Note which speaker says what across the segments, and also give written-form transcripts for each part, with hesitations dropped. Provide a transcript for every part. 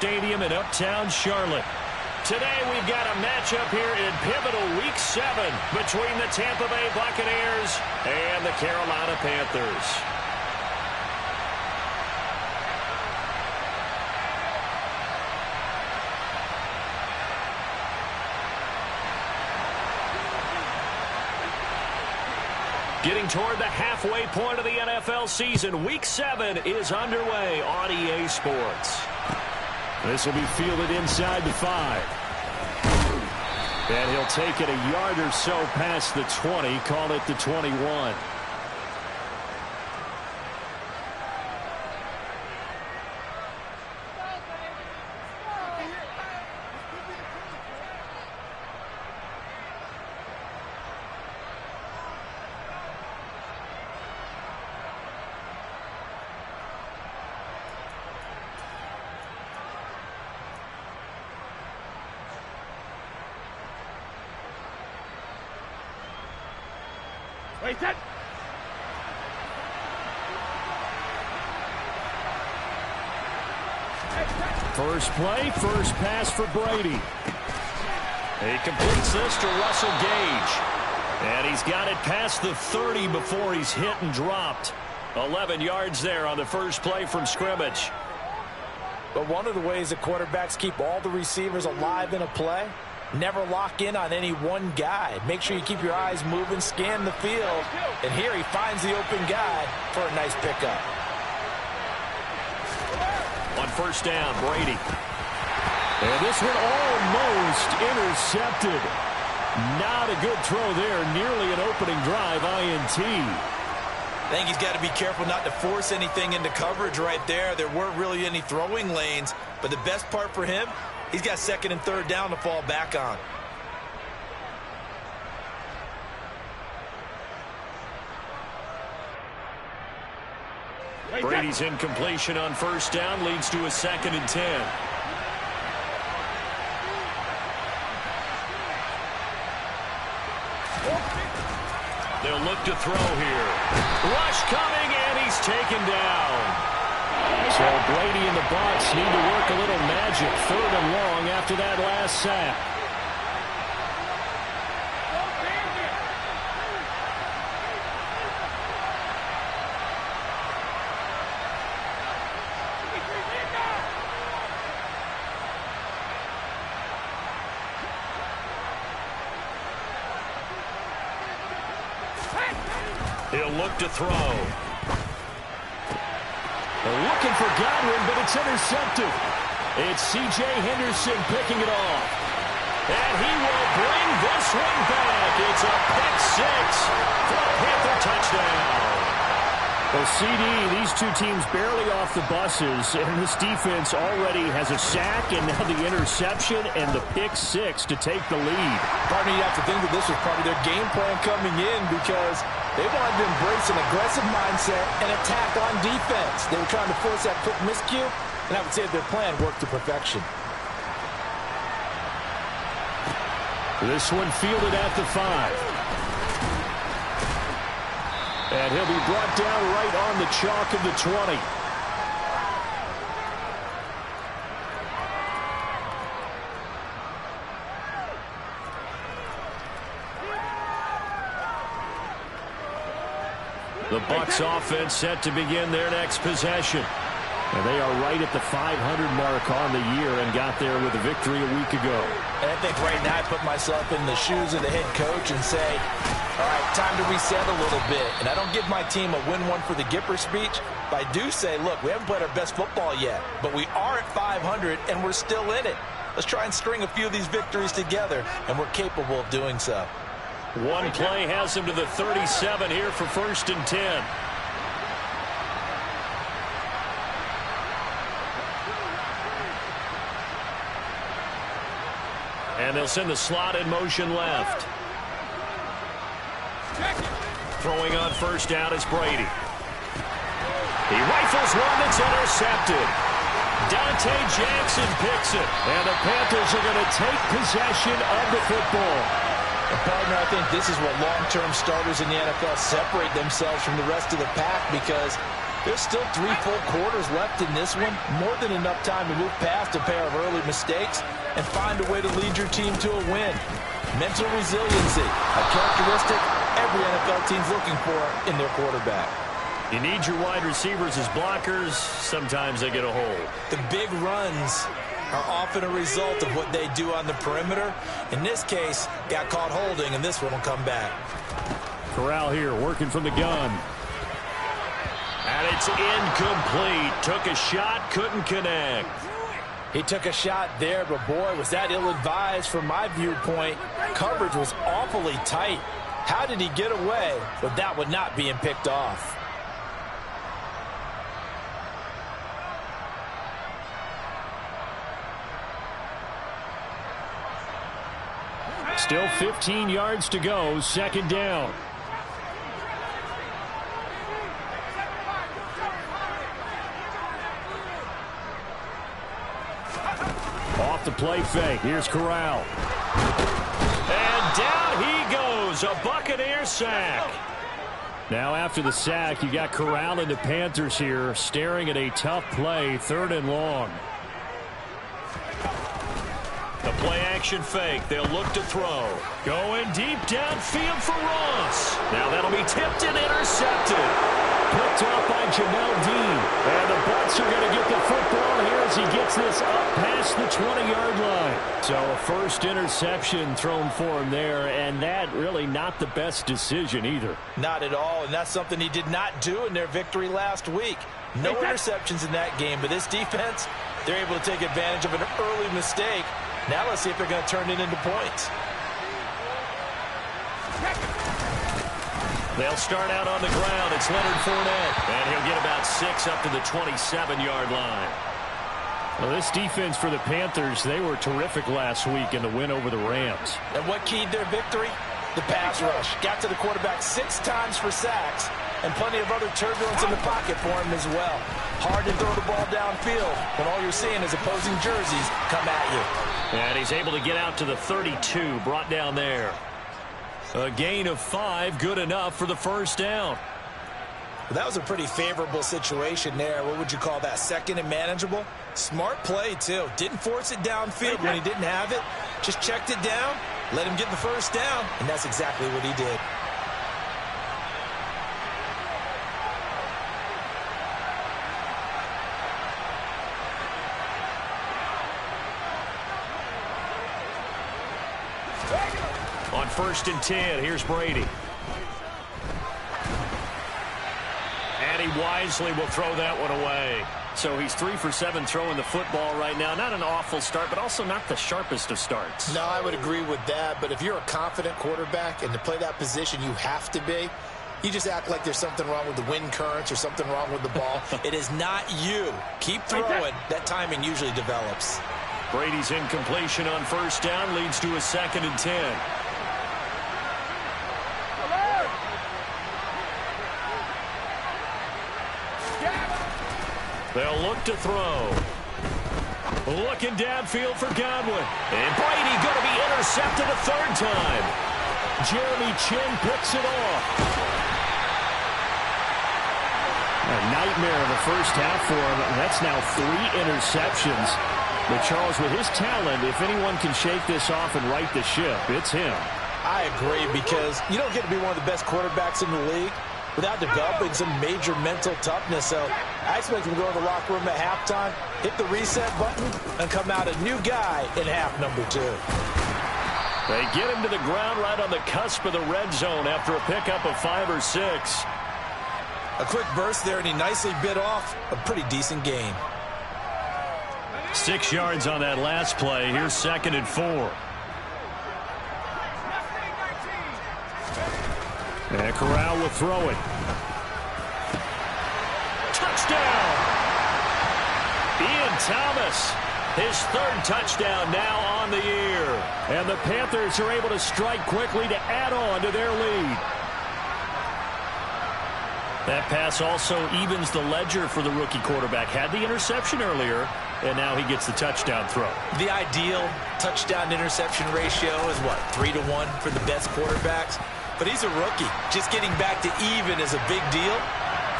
Speaker 1: Stadium in Uptown Charlotte. Today we've got a matchup here in pivotal Week 7 between the Tampa Bay Buccaneers and the Carolina Panthers. Getting toward the halfway point of the NFL season, Week 7 is underway on EA Sports. This will be fielded inside the 5. And he'll take it a yard or so past the 20, call it the 21.
Speaker 2: Wait, that.
Speaker 1: First play, first pass for Brady. He completes this to Russell Gage. And he's got it past the 30 before he's hit and dropped. 11 yards there on the first play from scrimmage.
Speaker 3: But one of the ways that quarterbacks keep all the receivers alive in a play, never lock in on any one guy. Make sure you keep your eyes moving, scan the field. And here he finds the open guy for a nice pickup.
Speaker 1: On first down, Brady. And this one almost intercepted. Not a good throw there. Nearly an opening drive, INT.
Speaker 3: I think he's got to be careful not to force anything into coverage right there. There weren't really any throwing lanes. But the best part for him, he's got second and third down to fall back on.
Speaker 1: Brady's incompletion on first down leads to a 2nd and 10. They'll look to throw here. Rush coming, and he's taken down. So Brady and the Bucs need to work a little magic. 3rd and long after that last sack. He'll look to throw. They're looking for Godwin, but it's intercepted. It's C.J. Henderson picking it off. And he will bring this one back. It's a pick 6 for a Panther touchdown. Well, CD, these two teams barely off the buses, and this defense already has a sack and now the interception and the pick 6 to take the lead.
Speaker 3: Partner, you have to think that this was part of their game plan coming in because they wanted to embrace an aggressive mindset and attack on defense. They were trying to force that quick miscue, and I would say their plan worked to perfection.
Speaker 1: This one fielded at the 5. And he'll be brought down right on the chalk of the 20. The Bucs offense set to begin their next possession. And they are right at the 500 mark on the year and got there with a victory a week ago.
Speaker 3: And I think right now I put myself in the shoes of the head coach and say, all right, time to reset a little bit. And I don't give my team a win one for the Gipper speech, but I do say, look, we haven't played our best football yet, but we are at 500 and we're still in it. Let's try and string a few of these victories together, and we're capable of doing so.
Speaker 1: One play has him to the 37 here for 1st and 10. And they'll send the slot in motion left. Throwing on first down is Brady. He rifles one that's intercepted. Dante Jackson picks it. And the Panthers are going to take possession of the football.
Speaker 3: And partner, I think this is what long-term starters in the NFL separate themselves from the rest of the pack, because There's still 3 full quarters left in this one. More than enough time to move past a pair of early mistakes and find a way to lead your team to a win. Mental resiliency, a characteristic every NFL team's looking for in their quarterback.
Speaker 1: You need your wide receivers as blockers. Sometimes they get a hold.
Speaker 3: The big runs are often a result of what they do on the perimeter. In this case, got caught holding, and this one will come back.
Speaker 1: Corral here working from the gun. And it's incomplete. Took a shot, couldn't connect.
Speaker 3: He took a shot there, but boy, was that ill-advised from my viewpoint. Coverage was awfully tight. How did he get away with that one not being picked off?
Speaker 1: Still 15 yards to go, second down. Off the play fake. Here's Corral. And down he goes. A Buccaneer sack. Now after the sack, you got Corral and the Panthers here staring at a tough play, 3rd and long. The play-action fake. They'll look to throw. Going deep downfield for Ross. Now that'll be tipped and intercepted. Picked off by Jamel Dean. And the Bucs are going to get the football here as he gets this up past the 20-yard line. So a first interception thrown for him there, and that really not the best decision either.
Speaker 3: Not at all, and that's something he did not do in their victory last week. No interceptions in that game, but this defense, they're able to take advantage of an early mistake. Now let's see if they're going to turn it into points.
Speaker 1: They'll start out on the ground. It's Leonard Fournette. And he'll get about 6 up to the 27-yard line. Well, this defense for the Panthers, they were terrific last week in the win over the Rams.
Speaker 3: And what keyed their victory? The pass rush. Got to the quarterback 6 times for sacks. And plenty of other turbulence in the pocket for him as well. Hard to throw the ball downfield when all you're seeing is opposing jerseys come at you.
Speaker 1: And he's able to get out to the 32, brought down there. A gain of 5, good enough for the first down.
Speaker 3: Well, that was a pretty favorable situation there. What would you call that? 2nd and manageable? Smart play, too. Didn't force it downfield when he didn't have it. Just checked it down, let him get the first down, and that's exactly what he did.
Speaker 1: On 1st and 10, here's Brady. And he wisely will throw that one away. So he's 3 for 7 throwing the football right now. Not an awful start, but also not the sharpest of starts.
Speaker 3: No, I would agree with that. But if you're a confident quarterback and to play that position you have to be, you just act like there's something wrong with the wind currents or something wrong with the ball. It is not you. Keep throwing. That timing usually develops.
Speaker 1: Brady's incompletion on 1st down leads to a 2nd and 10. They'll look to throw. Looking downfield for Godwin. And Brady going to be intercepted a 3rd time. Jeremy Chin picks it off. A nightmare of a first half for him. That's now 3 interceptions. But Charles, with his talent, if anyone can shake this off and right the ship, it's him.
Speaker 3: I agree, because you don't get to be one of the best quarterbacks in the league without developing some major mental toughness. So I expect him to go to the locker room at halftime, hit the reset button, and come out a new guy in half number 2.
Speaker 1: They get him to the ground right on the cusp of the red zone after a pickup of 5 or 6.
Speaker 3: A quick burst there, and he nicely bit off a pretty decent gain.
Speaker 1: 6 yards on that last play. Here's 2nd and 4. And Corral will throw it. Touchdown! Ian Thomas, his 3rd touchdown now on the year. And the Panthers are able to strike quickly to add on to their lead. That pass also evens the ledger for the rookie quarterback. Had the interception earlier, and now he gets the touchdown throw.
Speaker 3: The ideal touchdown-interception ratio is, what, 3-to-1 for the best quarterbacks? But he's a rookie. Just getting back to even is a big deal.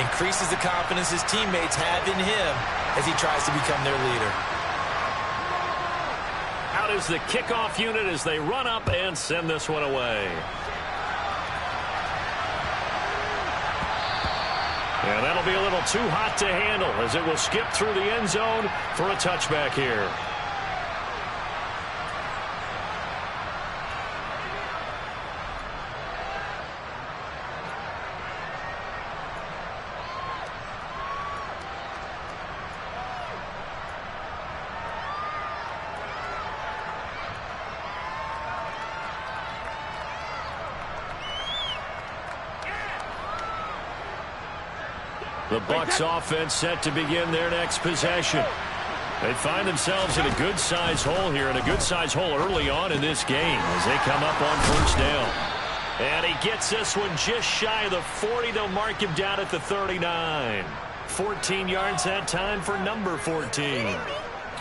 Speaker 3: increases the confidence his teammates have in him as he tries to become their leader.
Speaker 1: Out is the kickoff unit as they run up and send this one away. And that'll be a little too hot to handle as it will skip through the end zone for a touchback here. The Bucs offense set to begin their next possession. They find themselves in a good-sized hole here, and a good-sized hole early on in this game as they come up on first down. And he gets this one just shy of the 40. They'll mark him down at the 39. 14 yards that time for number 14.
Speaker 3: You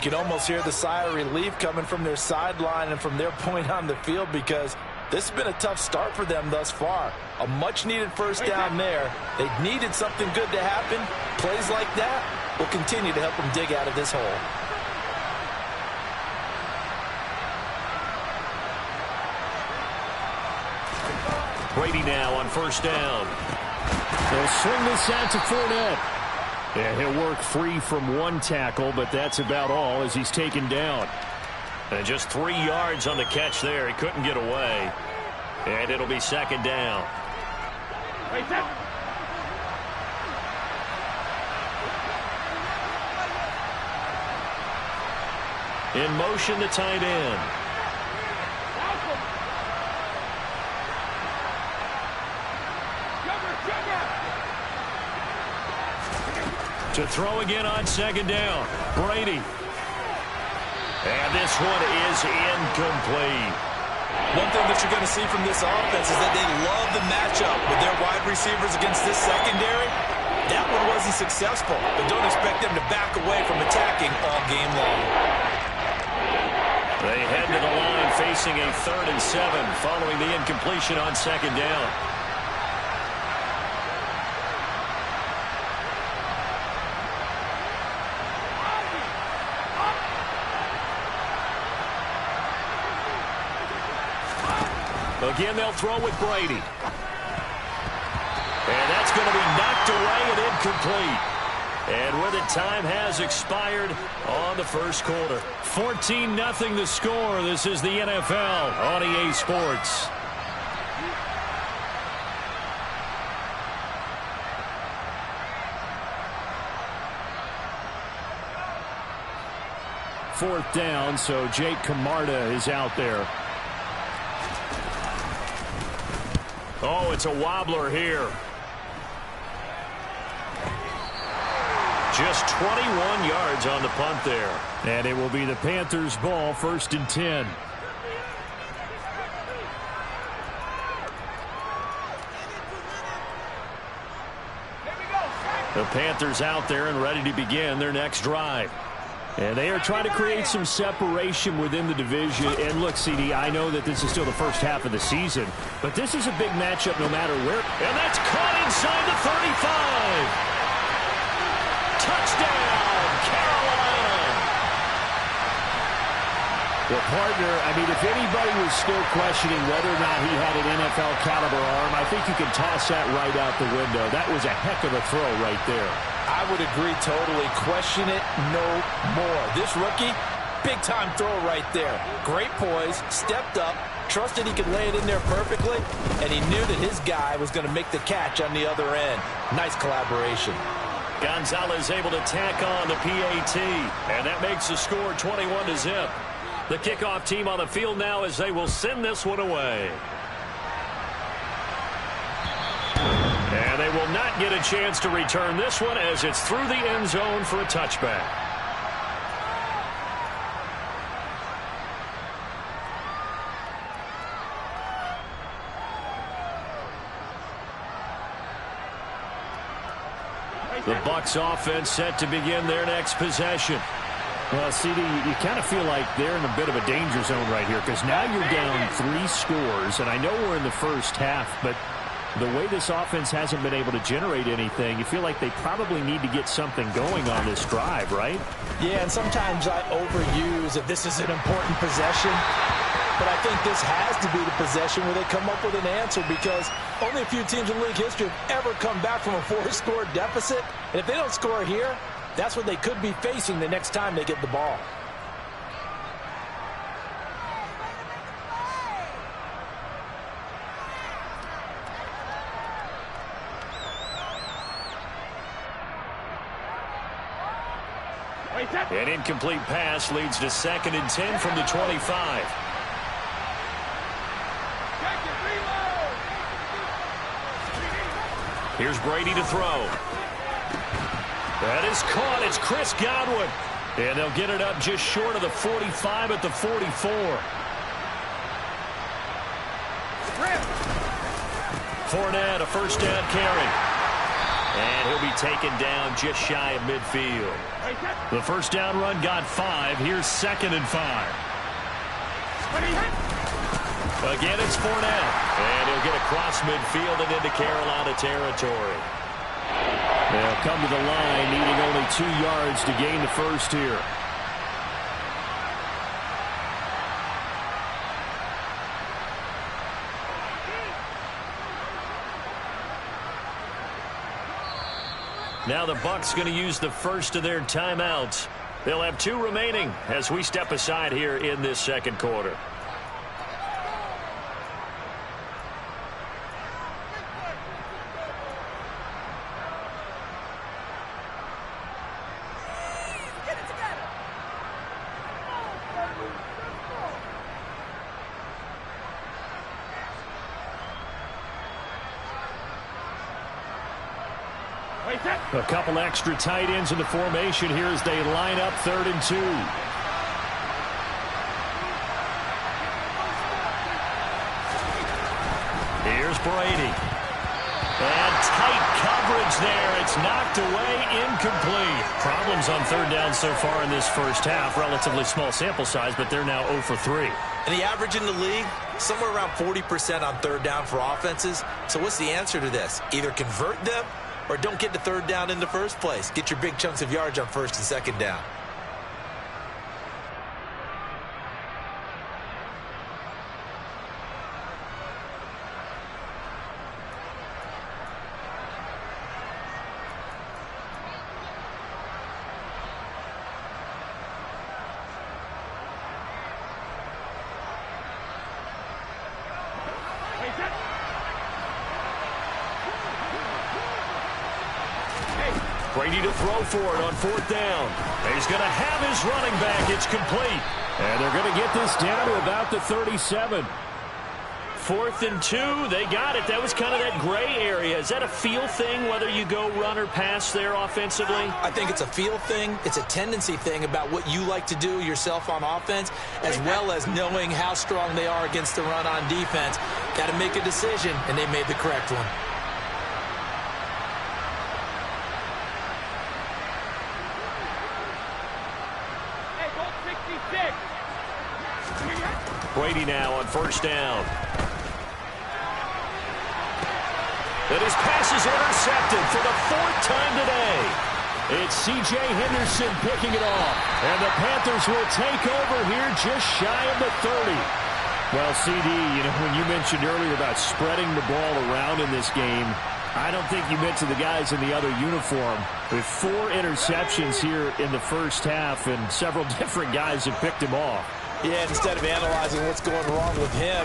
Speaker 3: can almost hear the sigh of relief coming from their sideline and from their point on the field, because this has been a tough start for them thus far. A much-needed first down there. They needed something good to happen. Plays like that will continue to help them dig out of this hole.
Speaker 1: Brady now on first down. They'll swing this out to Fournette. Yeah, he'll work free from one tackle, but that's about all as he's taken down. And just 3 yards on the catch there. He couldn't get away. And it'll be second down. In motion, the tight end. To throw again on second down. Brady. And this one is incomplete.
Speaker 3: One thing that you're going to see from this offense is that they love the matchup with their wide receivers against this secondary. That one wasn't successful, but don't expect them to back away from attacking all game long.
Speaker 1: They head to the line facing a 3rd and 7 following the incompletion on second down. Again, they'll throw with Brady. And that's going to be knocked away and incomplete. And with it, time has expired on the first quarter. 14-0 the score. This is the NFL on EA Sports. Fourth down, so Jake Camarda is out there. Oh, it's a wobbler here. Just 21 yards on the punt there. And it will be the Panthers' ball, 1st and 10. The Panthers out there and ready to begin their next drive. And they are trying to create some separation within the division. And look, CD, I know that this is still the first half of the season, but this is a big matchup no matter where. And that's caught inside the 35. Touchdown, Carolina. Well, partner, I mean, if anybody was still questioning whether or not he had an NFL caliber arm, I think you can toss that right out the window. That was a heck of a throw right there.
Speaker 3: I would agree totally. Question it no more. This rookie, big-time throw right there. Great poise, stepped up, trusted he could lay it in there perfectly, and he knew that his guy was going to make the catch on the other end. Nice collaboration.
Speaker 1: Gonzalez able to tack on the PAT, and that makes the score 21-0. The kickoff team on the field now as they will send this one away. And they will not get a chance to return this one as it's through the end zone for a touchback. The Bucs offense set to begin their next possession. Well, CD, you kind of feel like they're in a bit of a danger zone right here because now you're down 3 scores, and I know we're in the first half, but the way this offense hasn't been able to generate anything, you feel like they probably need to get something going on this drive, right?
Speaker 3: Yeah, and sometimes I overuse that this is an important possession. But I think this has to be the possession where they come up with an answer, because only a few teams in league history have ever come back from a 4-score deficit. And if they don't score here, that's what they could be facing the next time they get the ball.
Speaker 1: An incomplete pass leads to 2nd and 10 from the 25. Here's Brady to throw. That is caught. It's Chris Godwin. And they'll get it up just short of the 45 at the 44. Fournette, a first down carry. And he'll be taken down just shy of midfield. The first down run got 5. Here's 2nd and 5. Again, it's Fournette. And he'll get across midfield and into Carolina territory. They'll come to the line, needing only 2 yards to gain the first here. Now the Bucs going to use the first of their timeouts. They'll have 2 remaining as we step aside here in this second quarter. A couple extra tight ends in the formation here as they line up 3rd and 2. Here's Brady. And tight coverage there. It's knocked away, incomplete. Problems on 3rd down so far in this first half. Relatively small sample size, but they're now 0 for 3.
Speaker 3: And the average in the league, somewhere around 40% on 3rd down for offenses. So what's the answer to this? Either convert them or don't get to 3rd down in the first place. Get your big chunks of yards on 1st and 2nd down.
Speaker 1: Brady to throw for it on 4th down. He's going to have his running back. It's complete. And they're going to get this down to about the 37. 4th and 2. They got it. That was kind of that gray area. Is that a feel thing, whether you go run or pass there offensively?
Speaker 3: I think it's a feel thing. It's a tendency thing about what you like to do yourself on offense, as well as knowing how strong they are against the run on defense. Got to make a decision, and they made the correct one.
Speaker 1: Brady now on 1st down. And his pass is intercepted for the 4th time today. It's C.J. Henderson picking it off. And the Panthers will take over here just shy of the 30. Well, CD, when you mentioned earlier about spreading the ball around in this game, I don't think you mentioned the guys in the other uniform. With 4 interceptions here in the first half, and several different guys have picked him off.
Speaker 3: Yeah, instead of analyzing what's going wrong with him,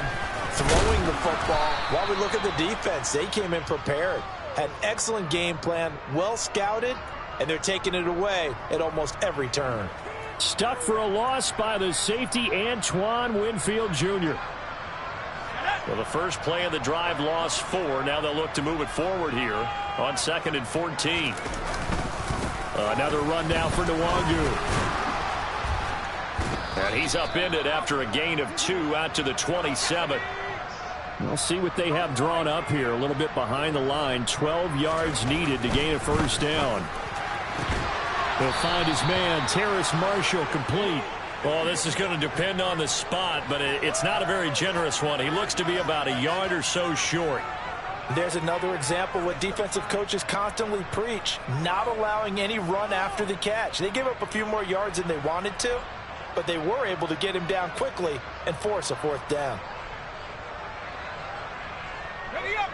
Speaker 3: throwing the football, while we look at the defense, they came in prepared. Had an excellent game plan, well scouted, and they're taking it away at almost every turn.
Speaker 1: Stuck for a loss by the safety, Antoine Winfield Jr. Well, the first play of the drive lost 4. Now they'll look to move it forward here on 2nd and 14. Another run now for Nwangu. And he's upended after a gain of 2 out to the 27. We'll see what they have drawn up here. A little bit behind the line. 12 yards needed to gain a first down. He'll find his man, Terrace Marshall, complete. Well, this is going to depend on the spot, but it's not a very generous one. He looks to be about a yard or so short.
Speaker 3: There's another example what defensive coaches constantly preach, not allowing any run after the catch. They gave up a few more yards than they wanted to, but they were able to get him down quickly and force a fourth down.
Speaker 2: Ready up.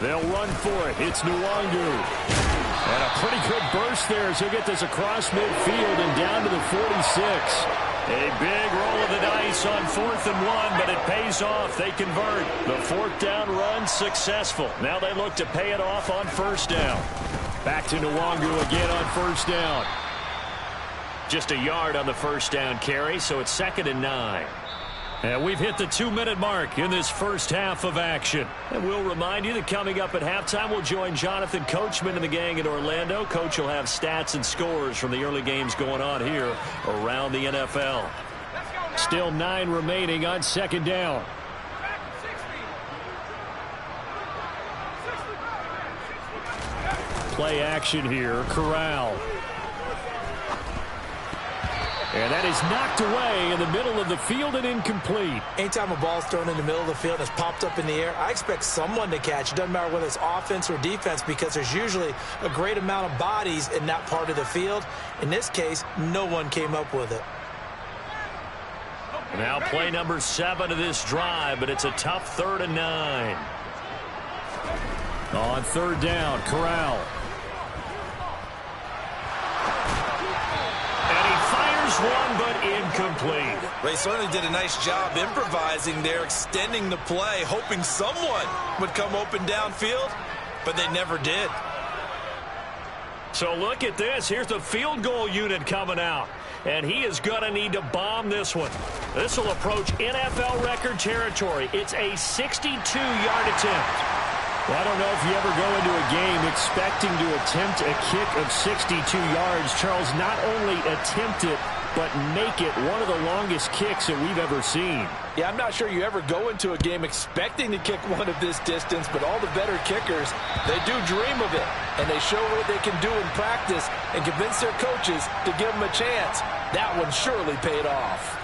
Speaker 1: They'll run for it. It's Nwangu. And a pretty good burst there as he'll get this across midfield and down to the 46. A big roll of the dice on 4th and 1, but it pays off. They convert. The 4th down run successful. Now they look to pay it off on 1st down. Back to Nwangu again on 1st down. Just a yard on the 1st down carry, so it's 2nd and 9. And we've hit the 2-minute mark in this first half of action. And we'll remind you that coming up at halftime, we'll join Jonathan Coachman and the gang in Orlando. Coach will have stats and scores from the early games going on here around the NFL. Still 9 remaining on 2nd down. Play action here. Corral. And that is knocked away in the middle of the field and incomplete.
Speaker 3: Anytime a ball's thrown in the middle of the field and it's popped up in the air, I expect someone to catch. It doesn't matter whether it's offense or defense because there's usually a great amount of bodies in that part of the field. In this case, no one came up with it.
Speaker 1: Now play number 7 of this drive, but it's a tough 3rd and 9. On 3rd down, Corral. One, but incomplete.
Speaker 3: They certainly did a nice job improvising there, extending the play, hoping someone would come open downfield, but they never did.
Speaker 1: So look at this. Here's the field goal unit coming out, and he is going to need to bomb this one. This will approach NFL record territory. It's a 62-yard attempt. Well, I don't know if you ever go into a game expecting to attempt a kick of 62 yards. Charles, not only attempt it, but make it one of the longest kicks that we've ever seen.
Speaker 3: Yeah, I'm not sure you ever go into a game expecting to kick one of this distance, but all the better kickers, they do dream of it, and they show what they can do in practice and convince their coaches to give them a chance. That one surely paid off.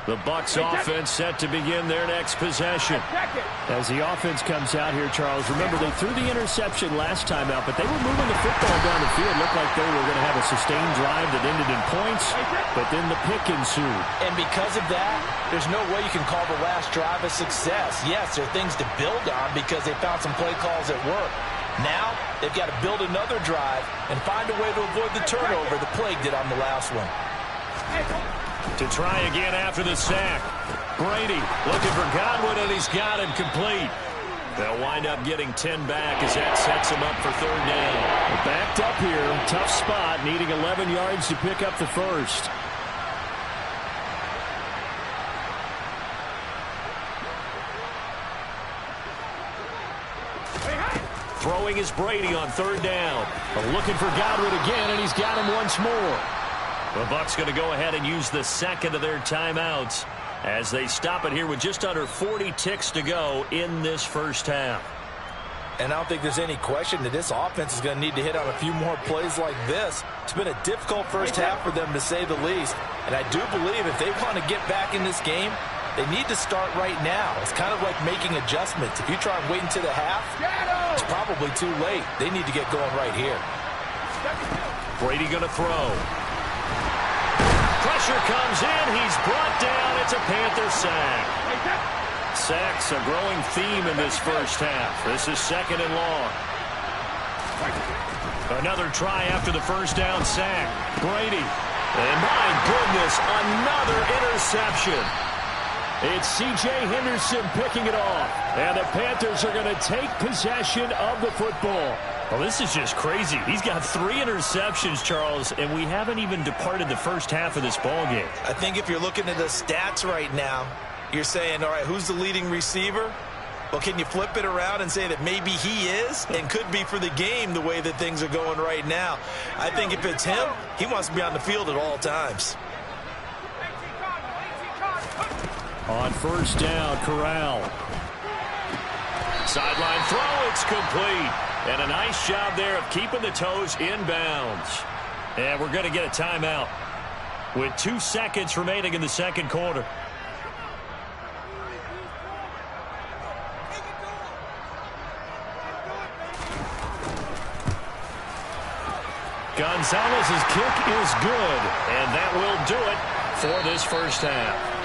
Speaker 1: The Bucs offense set to begin their next possession. As the offense comes out here, Charles, remember they threw the interception last time out, but they were moving the football down the field. Looked like they were going to have a sustained drive that ended in points, but then the pick ensued.
Speaker 3: And because of that, there's no way you can call the last drive a success. Yes, there are things to build on because they found some play calls at work. Now, they've got to build another drive and find a way to avoid the turnover the plague did on the last one.
Speaker 1: To try again after the sack. Brady looking for Godwin, and he's got him complete. They'll wind up getting 10 back as that sets them up for 3rd down. They're backed up here. Tough spot, needing 11 yards to pick up the first. Throwing is Brady on 3rd down. Looking for Godwin again, and he's got him once more. The Bucs going to go ahead and use the second of their timeouts as they stop it here with just under 40 ticks to go in this first half.
Speaker 3: And I don't think there's any question that this offense is going to need to hit on a few more plays like this. It's been a difficult first half for them, to say the least. And I do believe if they want to get back in this game, they need to start right now. It's kind of like making adjustments. If you try and wait until the half, it's probably too late. They need to get going right here.
Speaker 1: Brady going to throw. Pressure comes in. He's brought down. It's a Panther sack. Sacks a growing theme in this first half. This is 2nd and long. Another try after the first down sack. Brady. And my goodness, another interception. It's C.J. Henderson picking it off. And the Panthers are going to take possession of the football. Well, this is just crazy. He's got 3 interceptions, Charles, and we haven't even departed the first half of this ballgame.
Speaker 3: I think if you're looking at the stats right now, you're saying, all right, who's the leading receiver? Well, can you flip it around and say that maybe he is and could be for the game the way that things are going right now? I think if it's him, he wants to be on the field at all times.
Speaker 1: On first down, Corral. Sideline throw, it's complete. And a nice job there of keeping the toes in bounds. And we're going to get a timeout with 2 seconds remaining in the second quarter. Gonzalez's kick is good, and that will do it for this first half.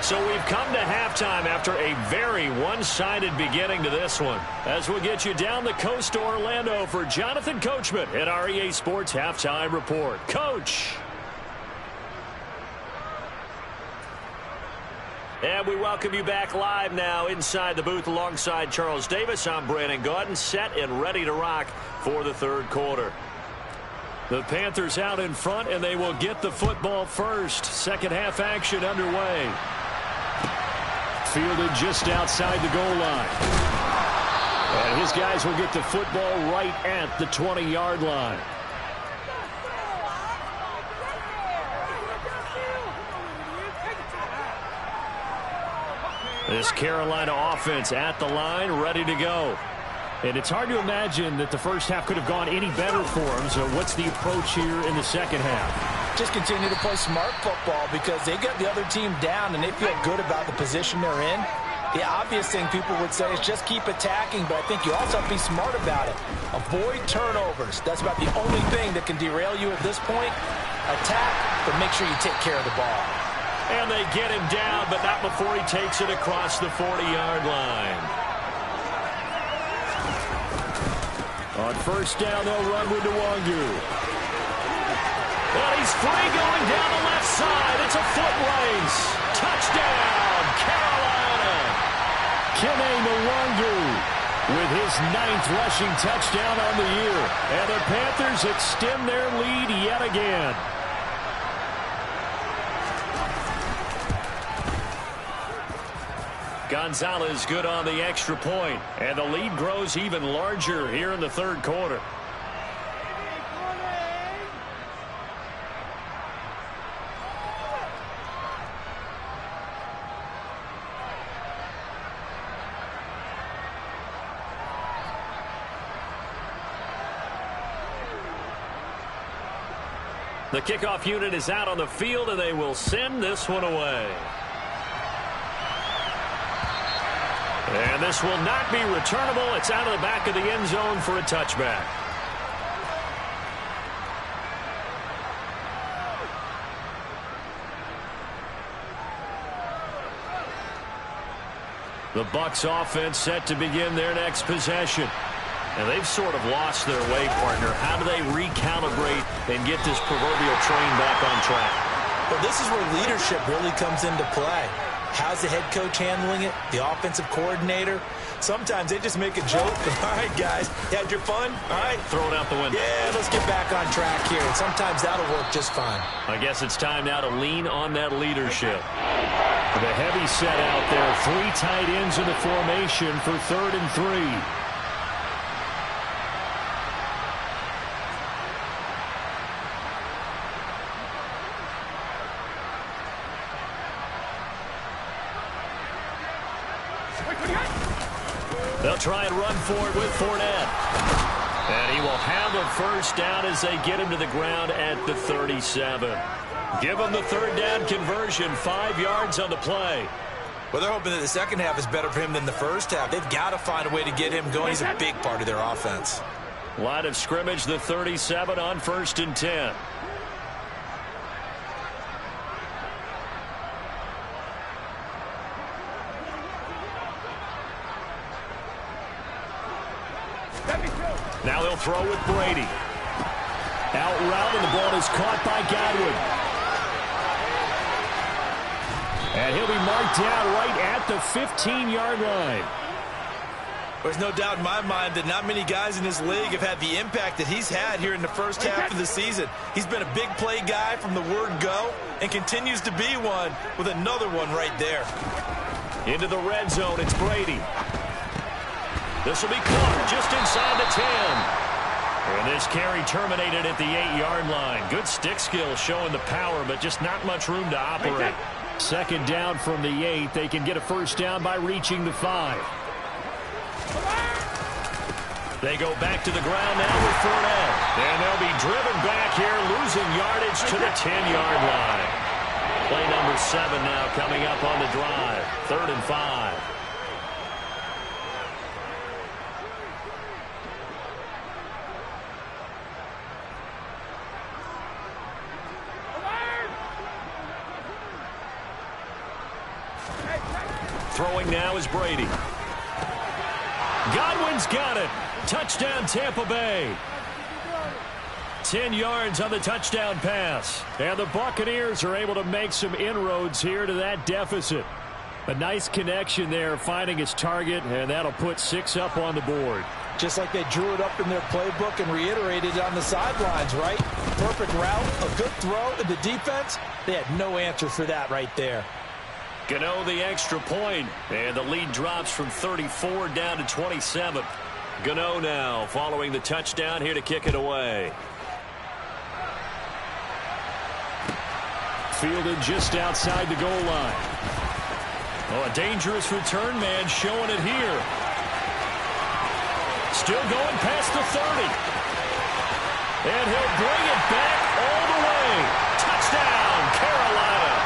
Speaker 1: So we've come to halftime after a very one-sided beginning to this one. As we'll get you down the coast to Orlando for Jonathan Coachman at our EA Sports Halftime Report. Coach. And we welcome you back live now inside the booth alongside Charles Davis. I'm Brandon Gaudin, set and ready to rock for the third quarter. The Panthers out in front, and they will get the football first. Second half action underway. Fielded just outside the goal line. And his guys will get the football right at the 20-yard line. This Carolina offense at the line, ready to go. And it's hard to imagine that the first half could have gone any better for them. So what's the approach here in the second half?
Speaker 3: Just continue to play smart football because they got the other team down and they feel good about the position they're in. The obvious thing people would say is just keep attacking, but I think you also have to be smart about it. Avoid turnovers. That's about the only thing that can derail you at this point. Attack, but make sure you take care of the ball.
Speaker 1: And they get him down, but not before he takes it across the 40-yard line. On first down, they'll run with Nwangu. And he's free going down the left side. It's a foot race. Touchdown, Carolina. Kene Nwangu with his 9th rushing touchdown on the year. And the Panthers extend their lead yet again. Gonzalez good on the extra point. And the lead grows even larger here in the third quarter. The kickoff unit is out on the field, and they will send this one away. And this will not be returnable. It's out of the back of the end zone for a touchback. The Bucs offense set to begin their next possession. And they've sort of lost their way, partner. How do they recalibrate and get this proverbial train back on track?
Speaker 3: Well, this is where leadership really comes into play. How's the head coach handling it? The offensive coordinator? Sometimes they just make a joke. All right, guys, you had your fun? All right.
Speaker 1: Throw it out the window.
Speaker 3: Yeah, let's get back on track here. And sometimes that'll work just fine.
Speaker 1: I guess it's time now to lean on that leadership. The heavy set out there. 3 tight ends in the formation for 3rd and 3. They'll try and run for it with Fournette. And he will have a first down as they get him to the ground at the 37. Give him the 3rd down conversion, 5 yards on the play.
Speaker 3: Well, they're hoping that the second half is better for him than the first half. They've got to find a way to get him going. He's a big part of their offense.
Speaker 1: Line of scrimmage, the 37 on 1st and 10. Now they'll throw with Brady. Out route, and the ball is caught by Godwin. And he'll be marked down right at the 15-yard line.
Speaker 3: There's no doubt in my mind that not many guys in this league have had the impact that he's had here in the first half of the season. He's been a big play guy from the word go and continues to be one with another one right there.
Speaker 1: Into the red zone, it's Brady. This will be caught just inside the 10. And this carry terminated at the 8-yard line. Good stick skill showing the power, but just not much room to operate. Second down from the 8. They can get a first down by reaching the 5. They go back to the ground now with Fournette. And they'll be driven back here, losing yardage to the 10-yard line. Play number 7 now coming up on the drive. 3rd and 5. Throwing now is Brady. Godwin's got it. Touchdown, Tampa Bay. 10 yards on the touchdown pass. And the Buccaneers are able to make some inroads here to that deficit. A nice connection there, finding his target, and that'll put 6 up on the board.
Speaker 3: Just like they drew it up in their playbook and reiterated it on the sidelines, right? Perfect route, a good throw, and the defense, they had no answer for that right there.
Speaker 1: Gano the extra point, and the lead drops from 34 down to 27. Gano now following the touchdown here to kick it away. Fielded just outside the goal line. Oh, a dangerous return man showing it here. Still going past the 30. And he'll bring it back all the way. Touchdown, Carolina.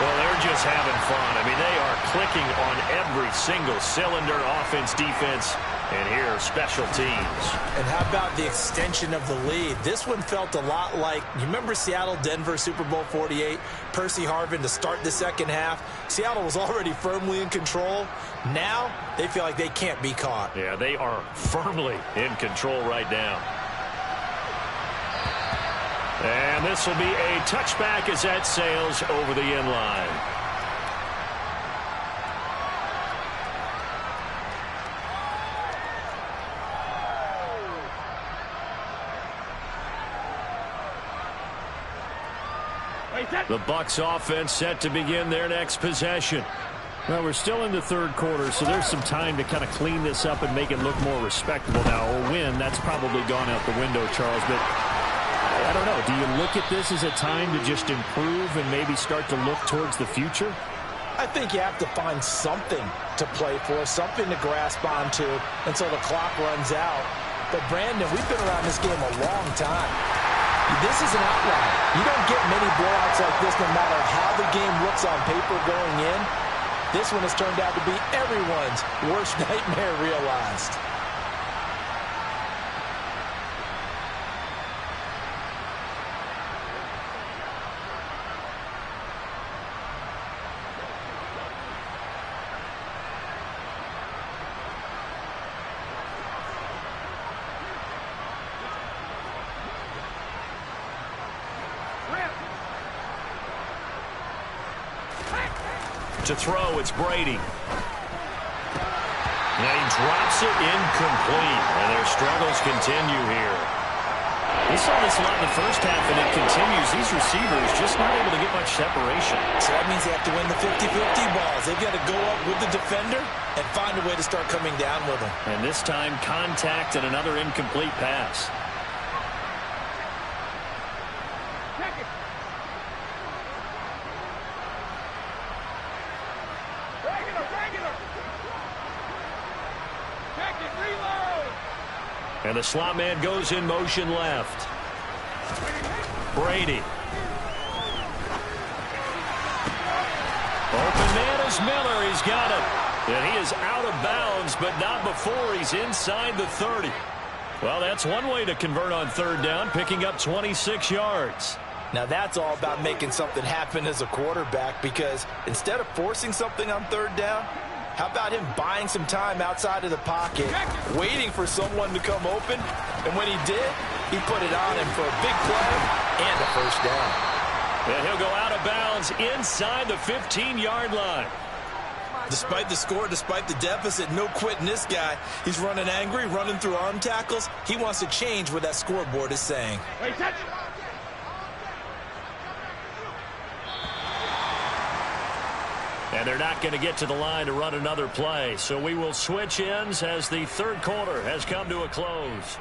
Speaker 1: Well, they're just having fun. I mean, they are clicking on every single cylinder, offense, defense, and here, special teams.
Speaker 3: And how about the extension of the lead? This one felt a lot like, you remember Seattle-Denver Super Bowl 48? Percy Harvin to start the second half. Seattle was already firmly in control. Now, they feel like they can't be caught.
Speaker 1: Yeah, they are firmly in control right now. And this will be a touchback as that sails over the end line. The Bucs offense set to begin their next possession. Well, we're still in the third quarter, so there's some time to kind of clean this up and make it look more respectable. Now, a win, that's probably gone out the window, Charles, but I don't know. Do you look at this as a time to just improve and maybe start to look towards the future?
Speaker 3: I think you have to find something to play for, something to grasp onto until the clock runs out. But, Brandon, we've been around this game a long time. This is an outlier. You don't get many blowouts like this no matter how the game looks on paper going in. This one has turned out to be everyone's worst nightmare realized.
Speaker 1: To throw, it's Brady. And he drops it incomplete. And their struggles continue here. We saw this a lot in the first half, and it continues. These receivers just not able to get much separation.
Speaker 3: So that means they have to win the 50-50 balls. They've got to go up with the defender and find a way to start coming down with them.
Speaker 1: And this time, contact and another incomplete pass. And the slot man goes in motion left. Brady. Open man is Miller. He's got it. And he is out of bounds, but not before he's inside the 30. Well, that's one way to convert on third down, picking up 26 yards.
Speaker 3: Now that's all about making something happen as a quarterback, because instead of forcing something on third down, how about him buying some time outside of the pocket, waiting for someone to come open, and when he did, he put it on him for a big play and a first down.
Speaker 1: And he'll go out of bounds inside the 15-yard line.
Speaker 3: Despite the score, despite the deficit, no quitting this guy. He's running angry, running through arm tackles. He wants to change what that scoreboard is saying.
Speaker 1: And they're not going to get to the line to run another play. So we will switch ends as the third quarter has come to a close.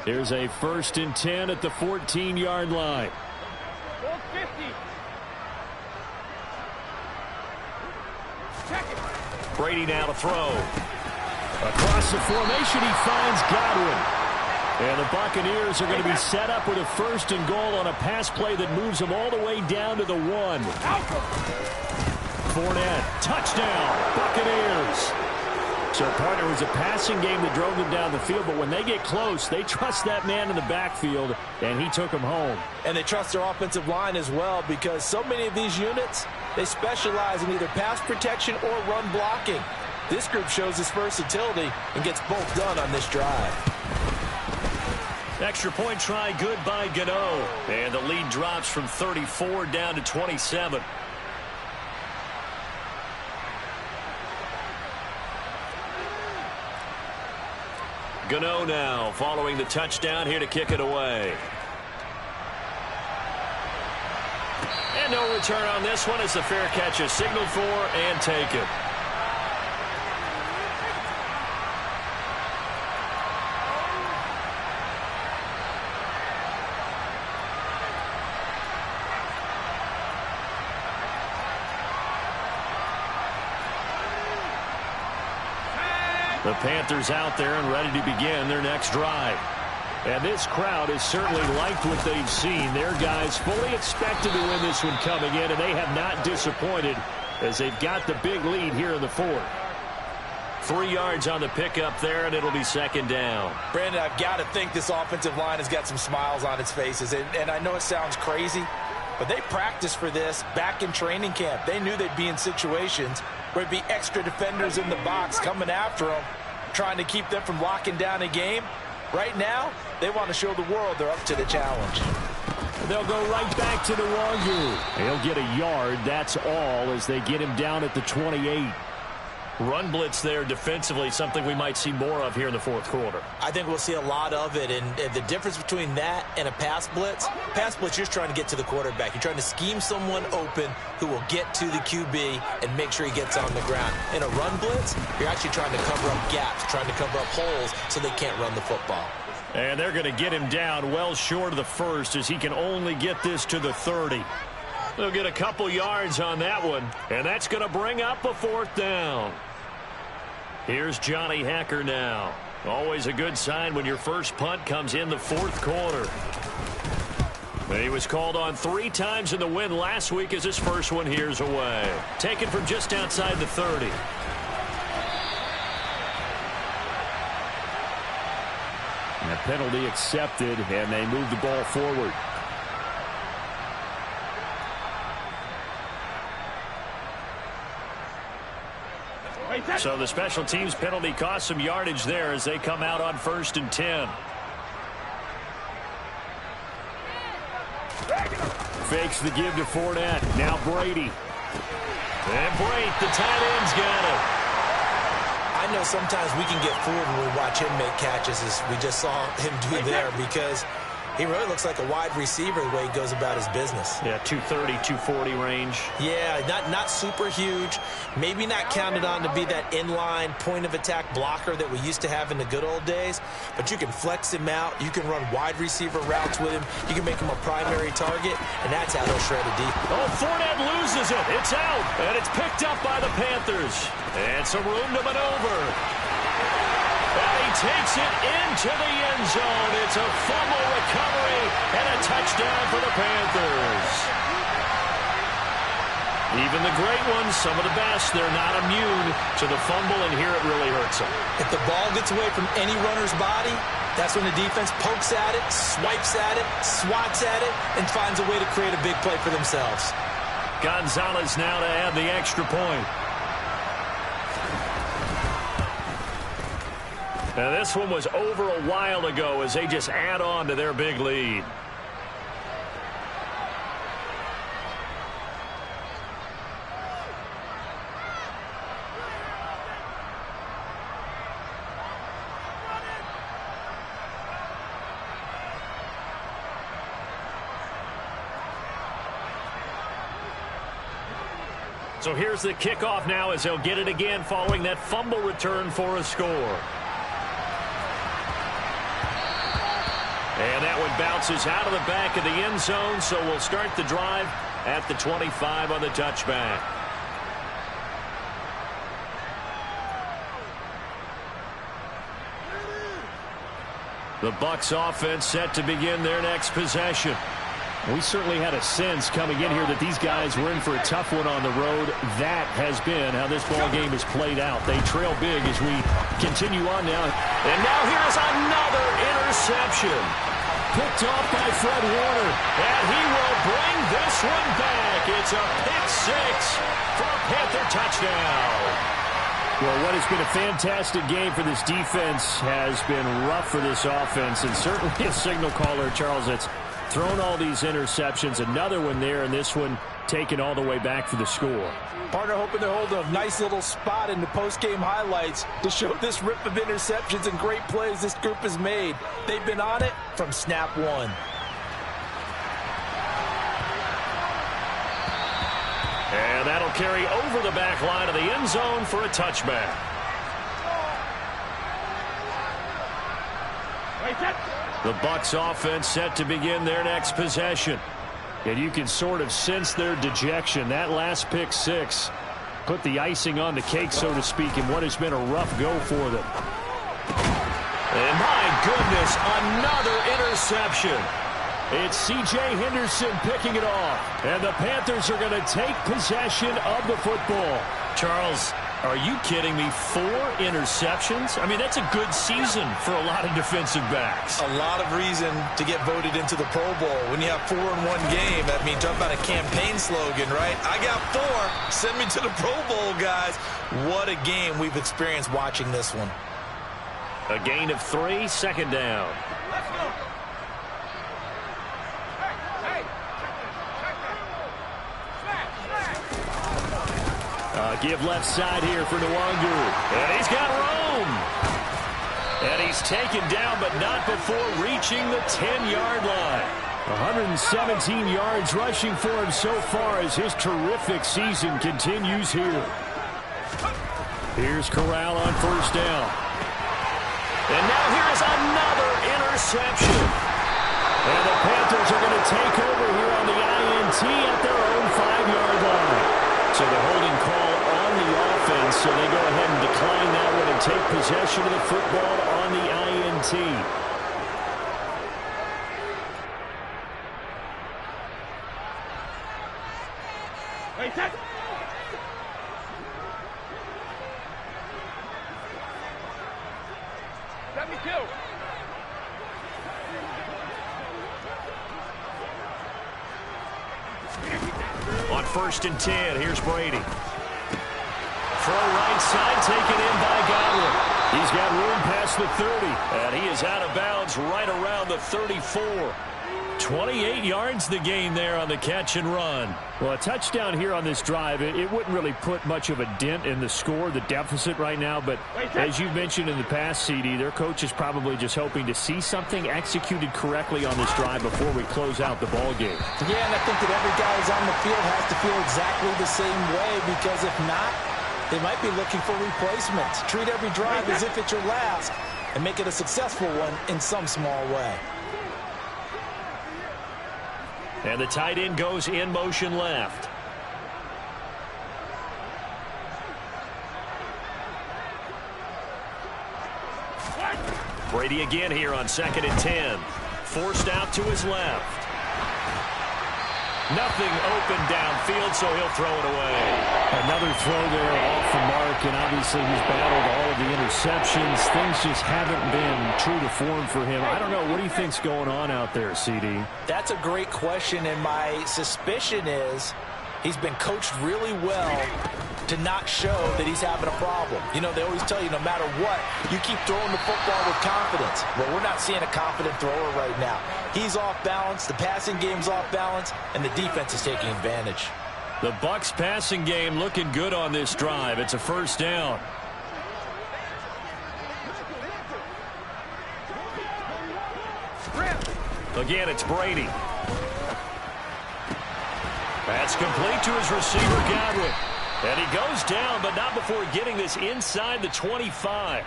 Speaker 1: Here's a 1st and 10 at the 14-yard line.
Speaker 2: 50. Check it.
Speaker 1: Brady now to throw. Across the formation, he finds Godwin. And the Buccaneers are going to be set up with a 1st and goal on a pass play that moves them all the way down to the 1. Fournette, touchdown, Buccaneers. So, partner, it was a passing game that drove them down the field, but when they get close, they trust that man in the backfield, and he took them home.
Speaker 3: And they trust their offensive line as well, because so many of these units, they specialize in either pass protection or run blocking. This group shows its versatility and gets both done on this drive.
Speaker 1: Extra point try good by Gano. And the lead drops from 34 down to 27. Gano now following the touchdown here to kick it away. And no return on this one as the fair catch is signaled for and taken. The Panthers out there and ready to begin their next drive. And this crowd has certainly liked what they've seen. Their guys fully expected to win this one coming in, and they have not disappointed as they've got the big lead here in the 4th. 3 yards on the pickup there, and it'll be 2nd down.
Speaker 3: Brandon, I've got to think this offensive line has got some smiles on its faces. And I know it sounds crazy, but they practiced for this back in training camp. They knew they'd be in situations where it'd be extra defenders in the box coming after them, trying to keep them from locking down a game. Right now, they want to show the world they're up to the challenge.
Speaker 1: They'll go right back to Nwangu. He'll get a yard, that's all, as they get him down at the 28. Run blitz there defensively, something we might see more of here in the 4th quarter.
Speaker 3: I think we'll see a lot of it, and the difference between that and a pass blitz, you're just trying to get to the quarterback. You're trying to scheme someone open who will get to the QB and make sure he gets on the ground. In a run blitz, you're actually trying to cover up gaps, trying to cover up holes so they can't run the football.
Speaker 1: And they're going to get him down well short of the 1st as he can only get this to the 30. They'll get a couple yards on that one, and that's going to bring up a 4th down. Here's Johnny Hekker now. Always a good sign when your first punt comes in the 4th quarter. And he was called on 3 times in the win last week as his first one here's away. Taken from just outside the 30. And a penalty accepted, and they move the ball forward. So the special teams penalty cost some yardage there as they come out on 1st and 10. Fakes the give to Fournette. Now Brady. And Brady, the tight end's got it.
Speaker 3: I know sometimes we can get fooled when we watch him make catches, as we just saw him do there, because he really looks like a wide receiver the way he goes about his business.
Speaker 1: Yeah, 230, 240 range.
Speaker 3: Yeah, not super huge. Maybe not counted on to be that inline point-of-attack blocker that we used to have in the good old days. But you can flex him out. You can run wide receiver routes with him. You can make him a primary target, and that's how he'll shred a defense.
Speaker 1: Oh, Fournette loses it. It's out, and it's picked up by the Panthers. And some room to maneuver. And he takes it into the end zone. It's a fumble recovery and a touchdown for the Panthers. Even the great ones, some of the best, they're not immune to the fumble, and here it really hurts them.
Speaker 3: If the ball gets away from any runner's body, that's when the defense pokes at it, swipes at it, swats at it, and finds a way to create a big play for themselves.
Speaker 1: Gonzalez now to add the extra point. Now this one was over a while ago as they just add on to their big lead. So here's the kickoff now as they'll get it again following that fumble return for a score. That one bounces out of the back of the end zone, so we'll start the drive at the 25 on the touchback. The Bucs offense set to begin their next possession. We certainly had a sense coming in here that these guys were in for a tough one on the road. That has been how this ball game is played out. They trail big as we continue on now. And now here's another interception. Picked off by Fred Warner. And he will bring this one back. It's a pick six for a Panther touchdown. Well, what has been a fantastic game for this defense has been rough for this offense. And certainly a signal caller, Charles, that's thrown all these interceptions. Another one there, and this one taken all the way back for the score.
Speaker 3: Partner hoping to hold a nice little spot in the post-game highlights to show this rip of interceptions and great plays this group has made. They've been on it from snap one.
Speaker 1: And that'll carry over the back line of the end zone for a touchback. The Bucs offense set to begin their next possession. And you can sort of sense their dejection. That last pick six put the icing on the cake, so to speak, in what has been a rough go for them. And my goodness, another interception. It's C.J. Henderson picking it off. And the Panthers are going to take possession of the football. Charles, are you kidding me? 4 interceptions? I mean, that's a good season for a lot of defensive backs.
Speaker 3: A lot of reason to get voted into the Pro Bowl. When you have 4 in one game, I mean, talk about a campaign slogan, right? I got 4. Send me to the Pro Bowl, guys. What a game we've experienced watching this one.
Speaker 1: A gain of 3, second down.
Speaker 2: Let's go.
Speaker 1: Give left side here for Nwangu. And he's got room. And he's taken down, but not before reaching the 10-yard line. 117 yards rushing for him so far as his terrific season continues here. Here's Corral on first down. And now here's another interception. And the Panthers are going to take over here on the INT at their own 5-yard line. So the holding call on the offense, so they go ahead and decline that one and take possession of the football on the INT.
Speaker 2: Wait, set. Let me kill.
Speaker 1: On first and 10, here's Brady. Throw right side, taken in by Godwin. He's got room past the 30, and he is out of bounds right around the 34. 28 yards the gain there on the catch and run. Well, a touchdown here on this drive, it wouldn't really put much of a dent in the score, the deficit right now. But as you've mentioned in the past, CD, their coach is probably just hoping to see something executed correctly on this drive before we close out the ball game.
Speaker 3: Yeah, and I think that every guy who's on the field has to feel exactly the same way, because if not, they might be looking for replacements. Treat every drive as if it's your last and make it a successful one in some small way.
Speaker 1: And the tight end goes in motion left. Brady again here on second and 10. Forced out to his left. Nothing open downfield, so he'll throw it away. Another throw there off the mark, and obviously he's battled all of the interceptions. Things just haven't been true to form for him. I don't know. What do you think's going on out there, CD?
Speaker 3: That's a great question, and my suspicion is he's been coached really well to not show that he's having a problem. You know, they always tell you no matter what, you keep throwing the football with confidence. Well, we're not seeing a confident thrower right now. He's off balance, the passing game's off balance, and the defense is taking advantage.
Speaker 1: The Bucs passing game looking good on this drive. It's a first down. Again, it's Brady. That's complete to his receiver, Godwin. And he goes down, but not before getting this inside the 25.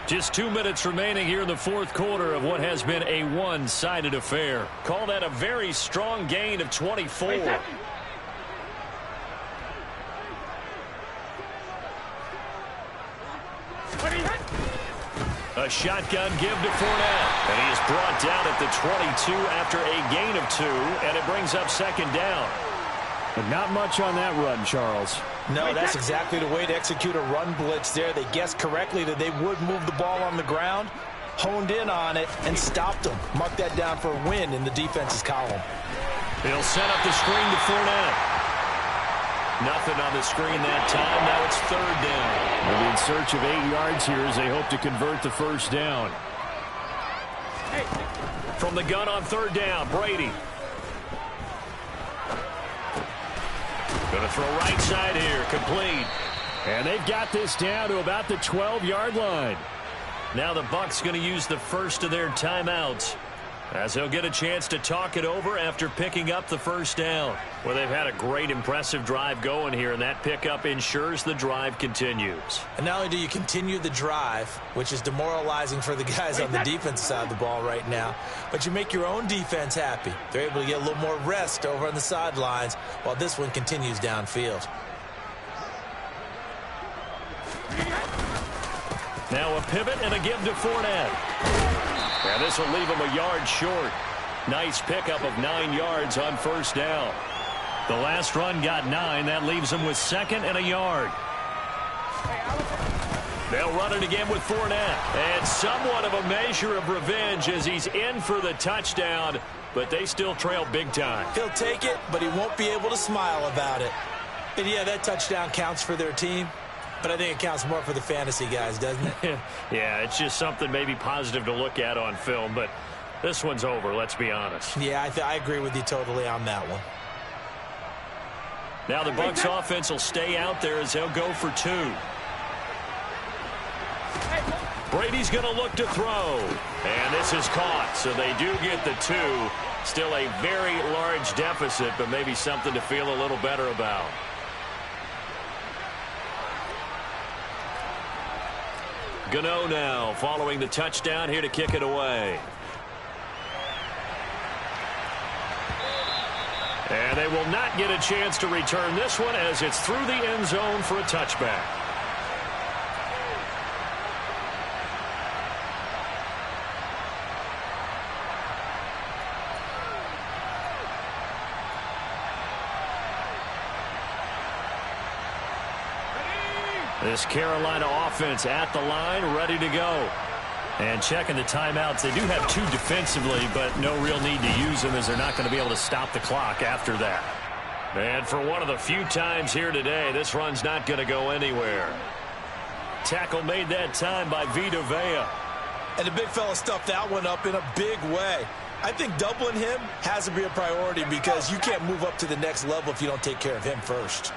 Speaker 1: Just 2 minutes remaining here in the fourth quarter of what has been a one-sided affair. Call that a very strong gain of 24. A shotgun give to Fournette. And he is brought down at the 22 after a gain of 2, and it brings up second down.
Speaker 4: But not much on that run, Charles.
Speaker 3: No, that's exactly the way to execute a run blitz there. They guessed correctly that they would move the ball on the ground, honed in on it, and stopped them. Mark that down for a win in the defense's column.
Speaker 1: He'll set up the screen to Fournette. Nothing on the screen that time. Now it's third down.
Speaker 4: They'll be in search of 8 yards here as they hope to convert the first down.
Speaker 1: From the gun on third down, Brady. Going to throw right side here, complete.
Speaker 4: And they've got this down to about the 12-yard line.
Speaker 1: Now the Bucs going to use the first of their timeouts, as they'll get a chance to talk it over after picking up the first down. Well, they've had a great, impressive drive going here, and that pickup ensures the drive continues.
Speaker 3: And not only do you continue the drive, which is demoralizing for the guys on the defensive side of the ball right now, but you make your own defense happy. They're able to get a little more rest over on the sidelines while this one continues downfield.
Speaker 1: Now a pivot and a give to Fournette. And this will leave him a yard short. Nice pickup of 9 yards on first down. The last run got 9. That leaves him with second and a yard. They'll run it again with Fournette. And somewhat of a measure of revenge as he's in for the touchdown, but they still trail big time.
Speaker 3: He'll take it, but he won't be able to smile about it. And yeah, that touchdown counts for their team, but I think it counts more for the fantasy guys, doesn't it?
Speaker 1: Yeah, it's just something maybe positive to look at on film, but this one's over, let's be honest.
Speaker 3: Yeah, I agree with you totally on that one.
Speaker 1: Now the Bucs offense will stay out there as they'll go for 2. Brady's going to look to throw. And this is caught, so they do get the 2. Still a very large deficit, but maybe something to feel a little better about. Gano now following the touchdown here to kick it away. And they will not get a chance to return this one as it's through the end zone for a touchback. This Carolina offense at the line, ready to go. And checking the timeouts. They do have 2 defensively, but no real need to use them as they're not going to be able to stop the clock after that. And for one of the few times here today, this run's not going to go anywhere. Tackle made that time by Vita Vea.
Speaker 3: And the big fella stuffed that one up in a big way. I think doubling him has to be a priority because you can't move up to the next level if you don't take care of him first.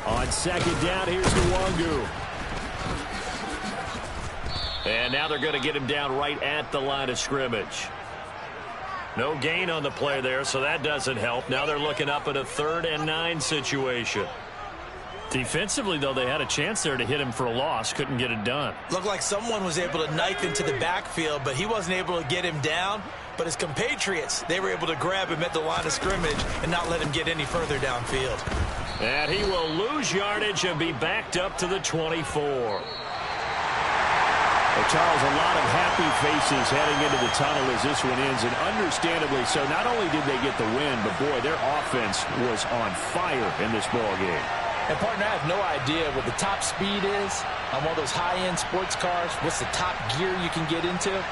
Speaker 4: On second down, here's Nwangu.
Speaker 1: And now they're going to get him down right at the line of scrimmage. No gain on the play there, so that doesn't help. Now they're looking up at a 3rd and 9 situation. Defensively, though, they had a chance there to hit him for a loss. Couldn't get it done.
Speaker 3: Looked like someone was able to knife into the backfield, but he wasn't able to get him down. But his compatriots, they were able to grab him at the line of scrimmage and not let him get any further downfield.
Speaker 1: And he will lose yardage and be backed up to the 24.
Speaker 4: Well, Charles, a lot of happy faces heading into the tunnel as this one ends, and understandably so. Not only did they get the win, but, boy, their offense was on fire in this ball game.
Speaker 3: And, partner, I have no idea what the top speed is on one of those high-end sports cars. What's the top gear you can get into?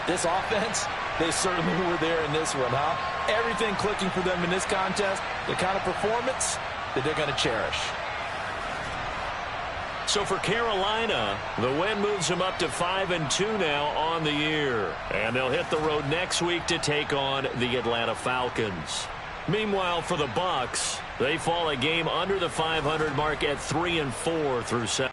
Speaker 3: This offense, they certainly were there in this one, huh? Everything clicking for them in this contest, the kind of performance that they're going to cherish.
Speaker 1: So for Carolina, the win moves them up to 5-2 now on the year. And they'll hit the road next week to take on the Atlanta Falcons. Meanwhile, for the Bucs, they fall a game under the 500 mark at 3-4 through 7.